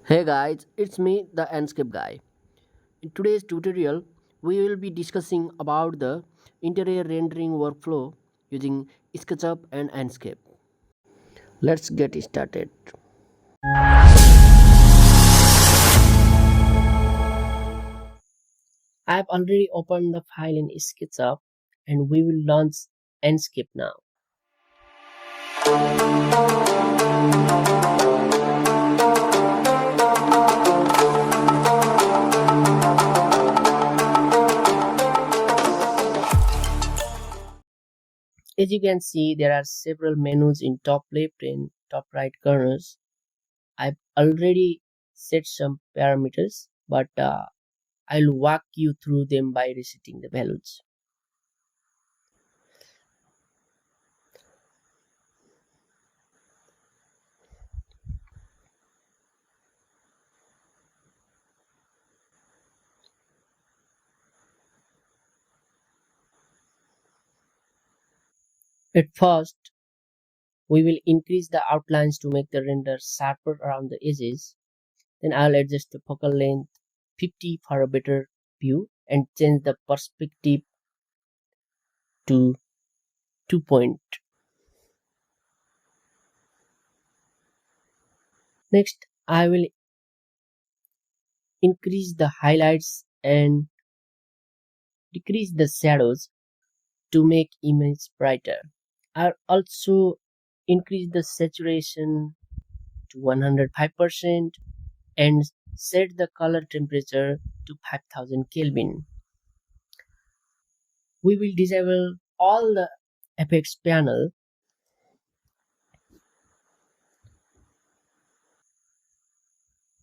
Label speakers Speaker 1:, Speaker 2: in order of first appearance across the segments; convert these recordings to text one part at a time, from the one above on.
Speaker 1: Hey guys, it's me, the Enscape guy. In today's tutorial, we will be discussing about the interior rendering workflow using Sketchup and Enscape. Let's get started. I've already opened the file in Sketchup and we will launch Enscape now. As you can see, there are several menus in top left and top right corners. I've already set some parameters, but I'll walk you through them by resetting the values. At first, we will increase the outlines to make the render sharper around the edges. Then I'll adjust the focal length 50 for a better view and change the perspective to 2 point. Next, I will increase the highlights and decrease the shadows to make image brighter. I'll also increase the saturation to 105% and set the color temperature to 5000 Kelvin. We will disable all the effects panel.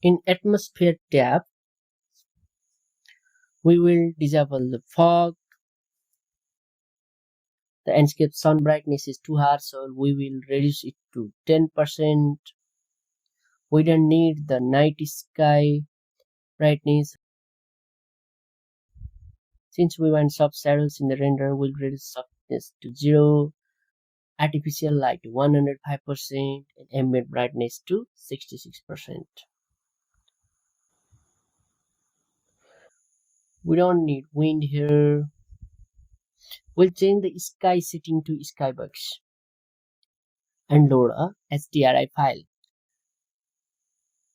Speaker 1: In atmosphere tab, we will disable the fog. The Enscape sun brightness is too high, so we will reduce it to 10%. We don't need the night sky brightness. Since we want soft shadows in the render, we'll reduce softness to 0, artificial light to 105%, and ambient brightness to 66%. We don't need wind here. We'll change the sky setting to skybox and load a HDRI file.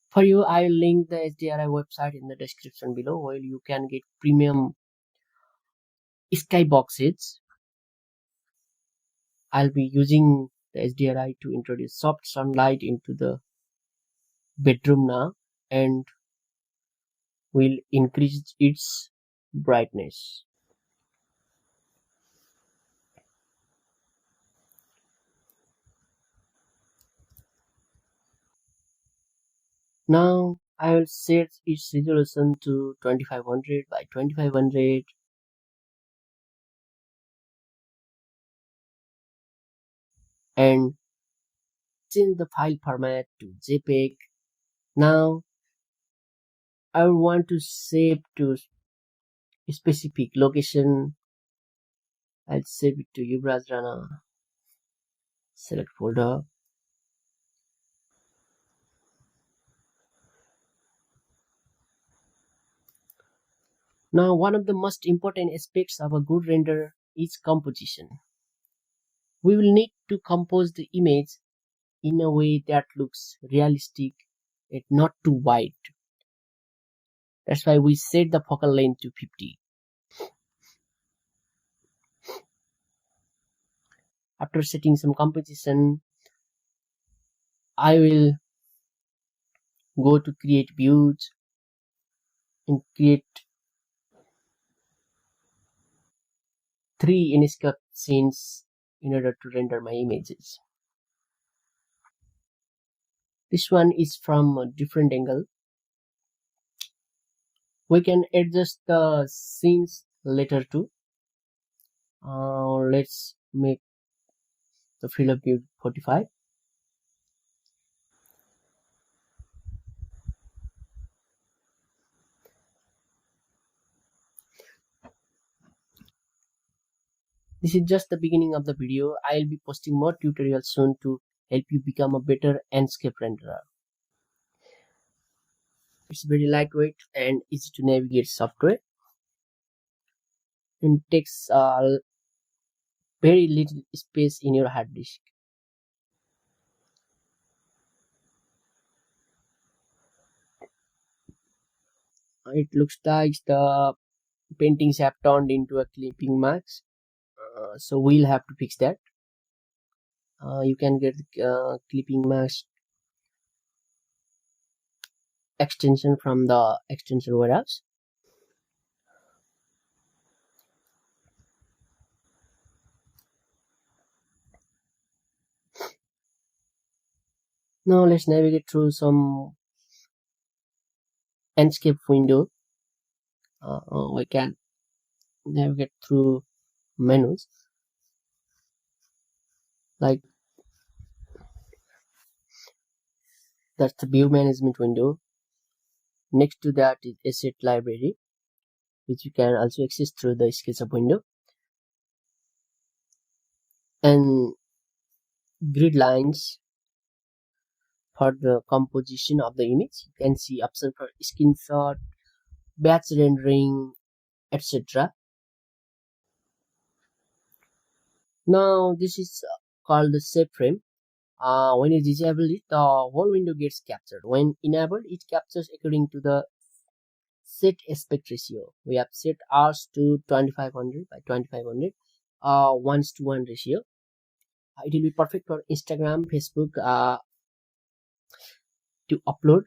Speaker 1: For you, I'll link the HDRI website in the description below where you can get premium skyboxes. I'll be using the HDRI to introduce soft sunlight into the bedroom now and will increase its brightness. Now I will set its resolution to 2500 by 2500 and change the file format to JPEG. Now I will want to save to a specific location. I'll save it to Yuvraj Rana. Select folder. Now one of the most important aspects of a good render is composition. We will need to compose the image in a way that looks realistic and not too wide. That's why we set the focal length to 50. After setting some composition, I will go to create views and create 3 Enscape scenes in order to render my images. This one is from a different angle. We can adjust the scenes later too. Let's make the field of view 45. This is just the beginning of the video. I'll be posting more tutorials soon to help you become a better Enscape renderer. It's very lightweight and easy to navigate software, and takes very little space in your hard disk. It looks like the paintings have turned into a clipping marks, so we'll have to fix that. You can get clipping marks extension from the extension warehouse. Now let's navigate through some Enscape window. We can navigate through menus like that's the view management window. Next to that is asset library, which you can also access through the Sketchup window, and grid lines for the composition of the image. You can see option for screenshot, batch rendering, etc. Now this is called the shape frame. When you disable it, the whole window gets captured. When enabled, it captures according to the set aspect ratio. We have set ours to 2500 by 2500, 1:1 ratio. It will be perfect for Instagram, Facebook to upload.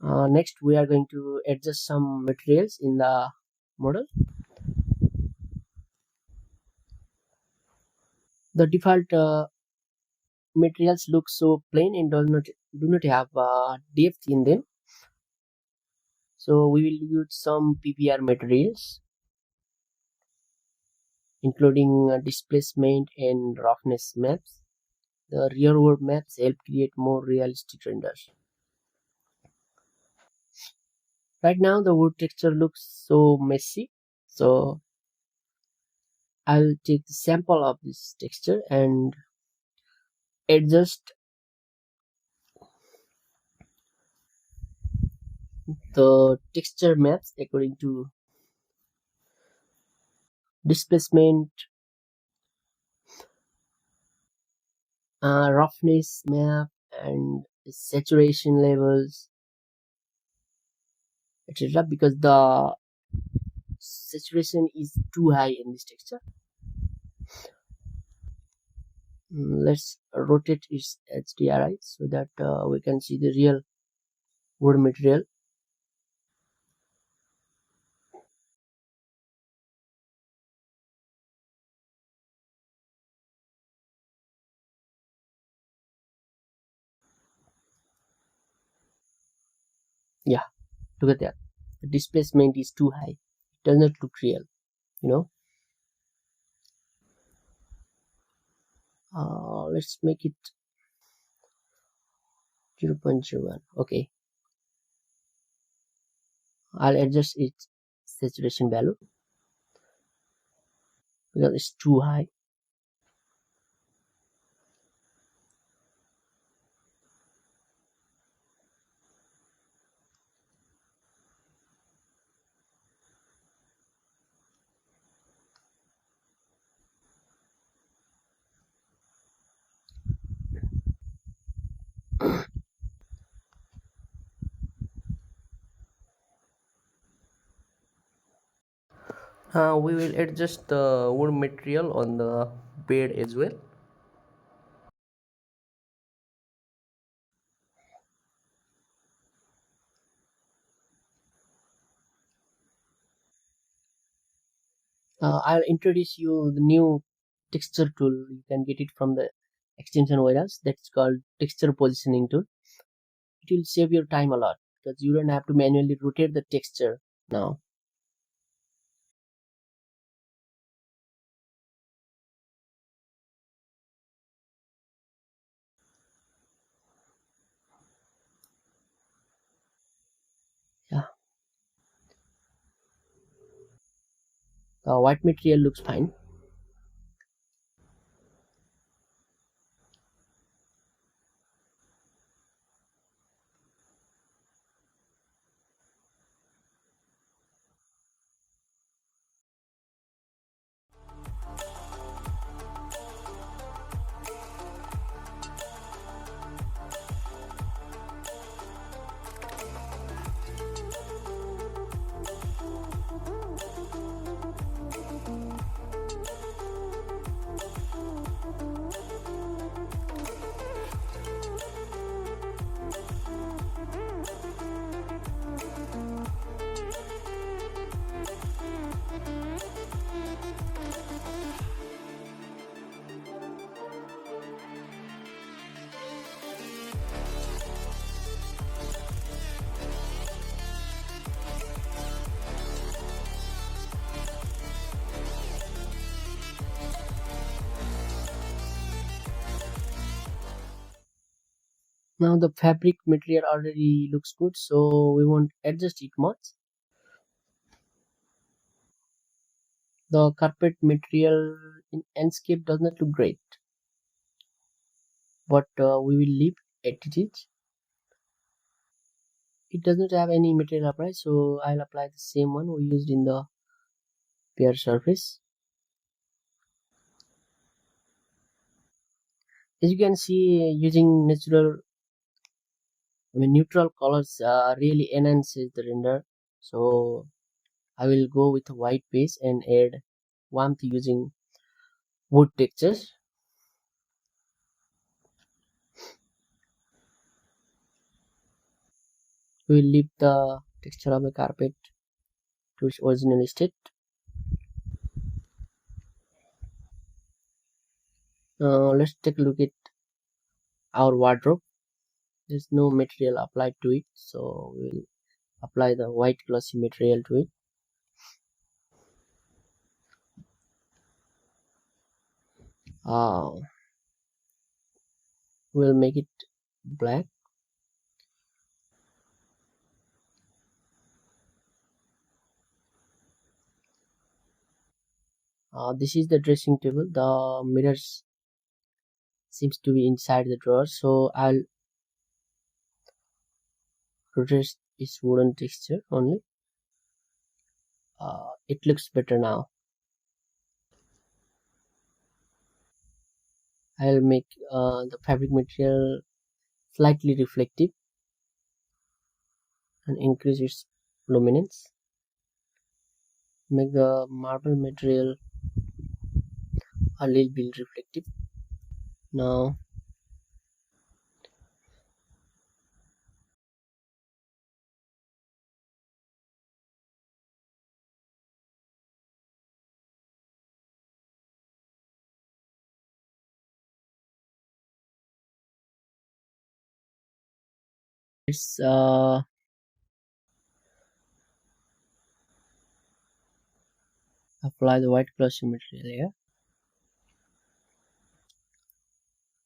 Speaker 1: Next, we are going to adjust some materials in the model. The default materials look so plain and do not have depth in them. So we will use some PPR materials, including displacement and roughness maps. The real world maps help create more realistic renders. Right now the wood texture looks so messy, so I'll take the sample of this texture and adjust the texture maps according to displacement, roughness map, and saturation levels, etc. because the saturation is too high in this texture. Let's rotate its HDRI so that we can see the real wood material. Yeah, look at that. The displacement is too high. It does not look real, you know. Let's make it 0.01. Okay, I'll adjust its saturation value because it's too high. We will adjust the wood material on the bed as well. I'll introduce you the new texture tool. You can get it from the extension warehouse. That's called texture positioning tool. It will save your time a lot because you don't have to manually rotate the texture now. Yeah, the white material looks fine. Now the fabric material already looks good, so we won't adjust it much. The carpet material in Enscape does not look great, but we will leave it. It does not have any material applied, so I'll apply the same one we used in the pear surface. As you can see, using neutral colors really enhances the render. So I will go with a white base and add warmth using wood textures. We will leave the texture of the carpet to its original state. Let's take a look at our wardrobe. There's no material applied to it, so we'll apply the white glossy material to it. Uh, we'll make it black. This is the dressing table. The mirrors seems to be inside the drawer, so I'll rotate its wooden texture only. It looks better now. I'll make the fabric material slightly reflective and increase its luminance. Make the marble material a little bit reflective. Now let's apply the white glossy material here.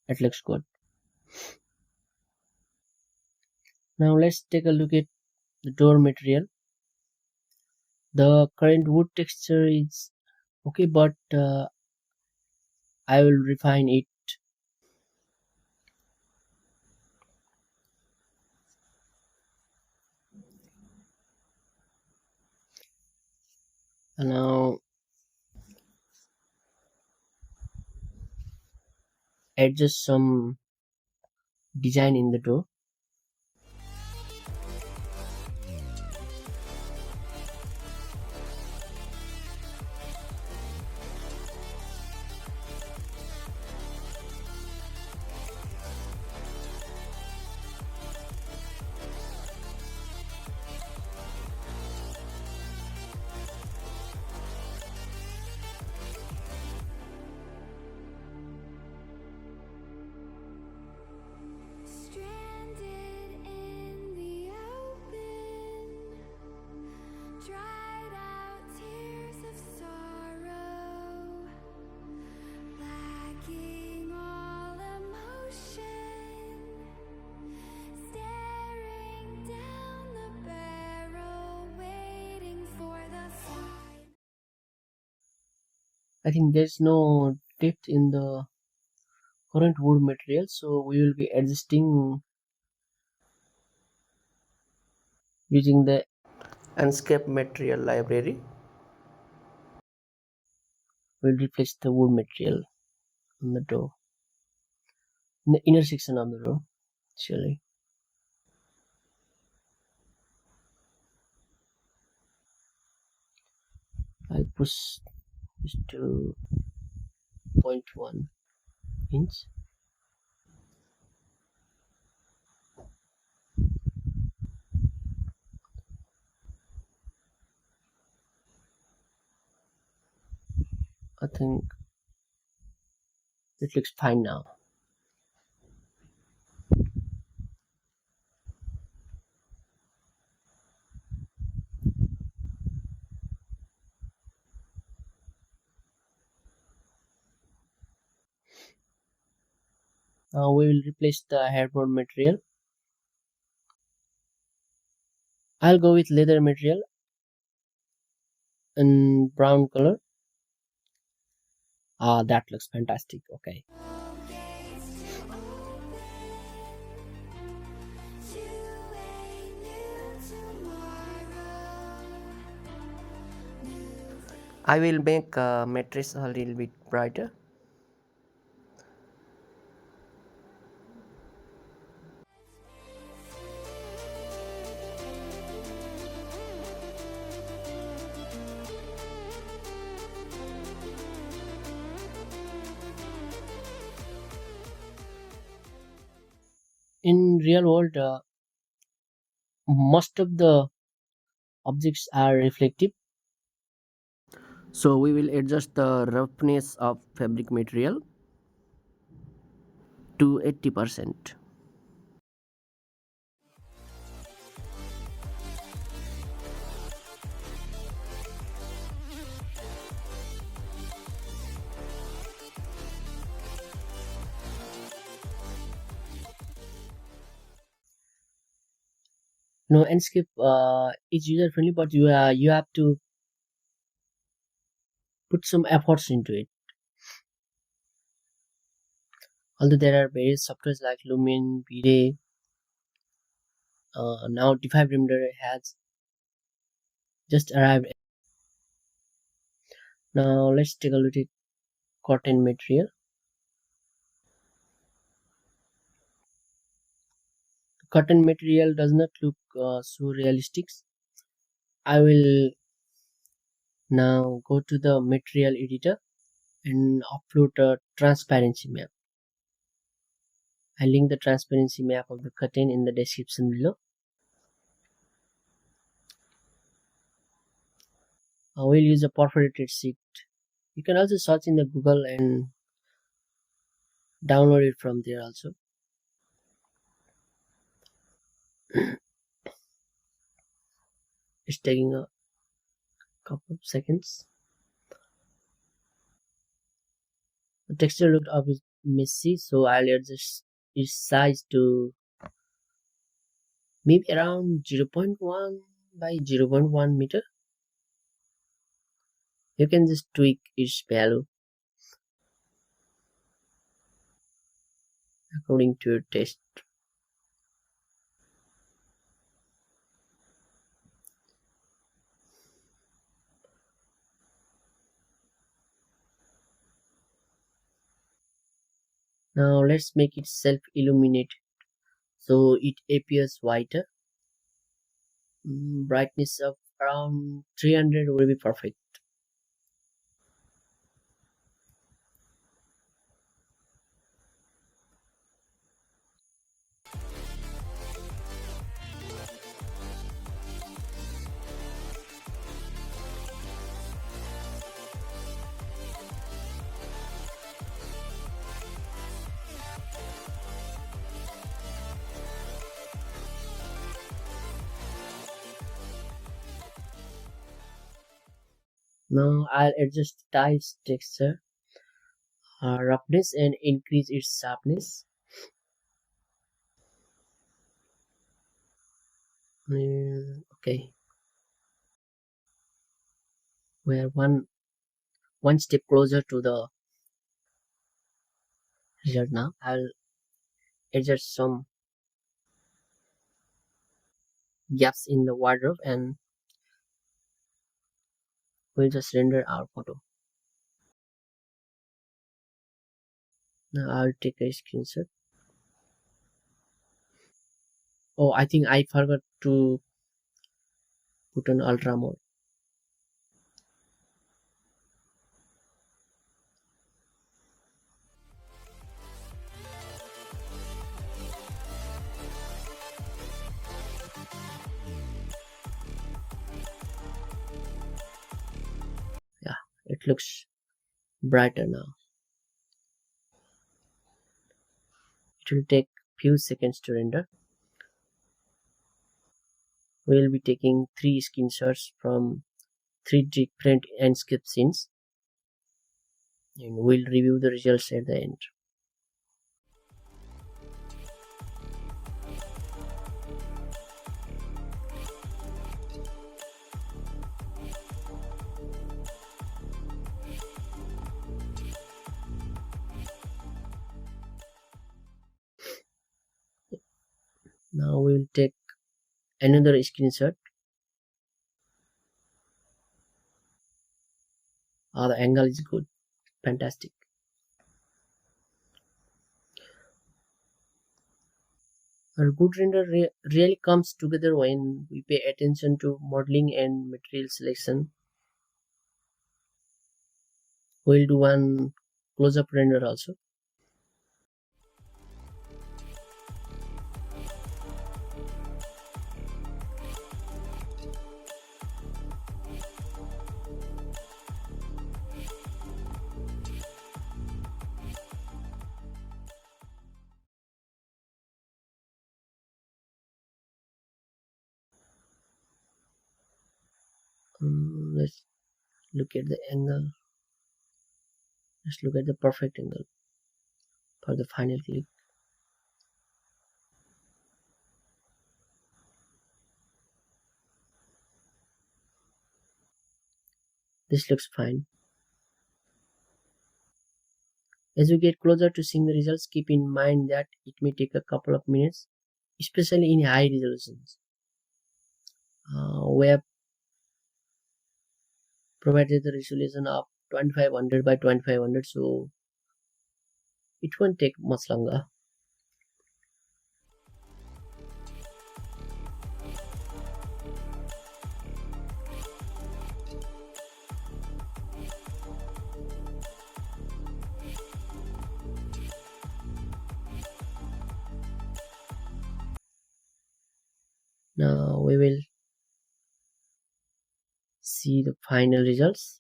Speaker 1: It looks good. Now let's take a look at the door material. The current wood texture is okay, but I will refine it. And now adjust some design in the door.
Speaker 2: Stranded in the open, dried out tears of sorrow, lacking all emotion, staring down the barrel, waiting for the sign.
Speaker 1: I think there's no depth in the current wood material, so we will be adjusting using the Enscape material library. We'll replace the wood material on the door, in the inner section of the door, actually. I'll push this to 0.1 inch. I think it looks fine now. We will replace the headboard material. I'll go with leather material in brown color. That looks fantastic. Okay.
Speaker 2: Gates to open to a new tomorrow.
Speaker 1: I will make mattress a little bit brighter. In real world, most of the objects are reflective, so we will adjust the roughness of fabric material to 80%. No, Enscape is user friendly, but you have to put some efforts into it. Although there are various softwares like Lumen, V-Ray, now D5 Render has just arrived. Now let's take a look at cotton material. Cotton material does not look so realistic. I will now go to the material editor and upload a transparency map. I link the transparency map of the cotton in the description below. I will use a perforated sheet. You can also search in the Google and download it from there also. It's taking a couple of seconds. The texture looked a bit messy, so I'll adjust its size to maybe around 0.1 by 0.1 meter. You can just tweak its value according to your taste. Now let's make it self-illuminate so it appears whiter. Brightness of around 300 will be perfect. Now I'll adjust the tiles texture roughness and increase its sharpness. Okay, we're one step closer to the result now. I'll adjust some gaps in the wardrobe and we'll just render our photo. Now I'll take a screenshot. Oh, I think I forgot to put on ultra mode. Yeah, it looks brighter now. It will take few seconds to render. We'll be taking 3 screenshots from 3 different Enscape scenes and we'll review the results at the end. Now we will take another screenshot. The angle is good, fantastic. Our good render really comes together when we pay attention to modeling and material selection. We'll do one close-up render also. Let's look at the angle. Let's look at the perfect angle for the final click. This looks fine. As we get closer to seeing the results, keep in mind that it may take a couple of minutes, especially in high resolutions. We have provided the resolution of 2500 by 2500, so it won't take much longer. Now we will see the final results.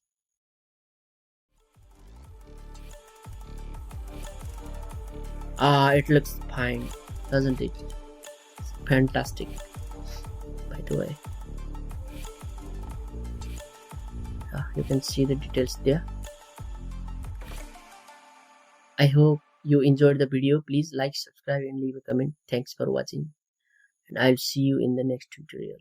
Speaker 1: It looks fine, doesn't it? It's fantastic, by the way. You can see the details there. I hope you enjoyed the video. Please like, subscribe and leave a comment. Thanks for watching, and I'll see you in the next tutorial.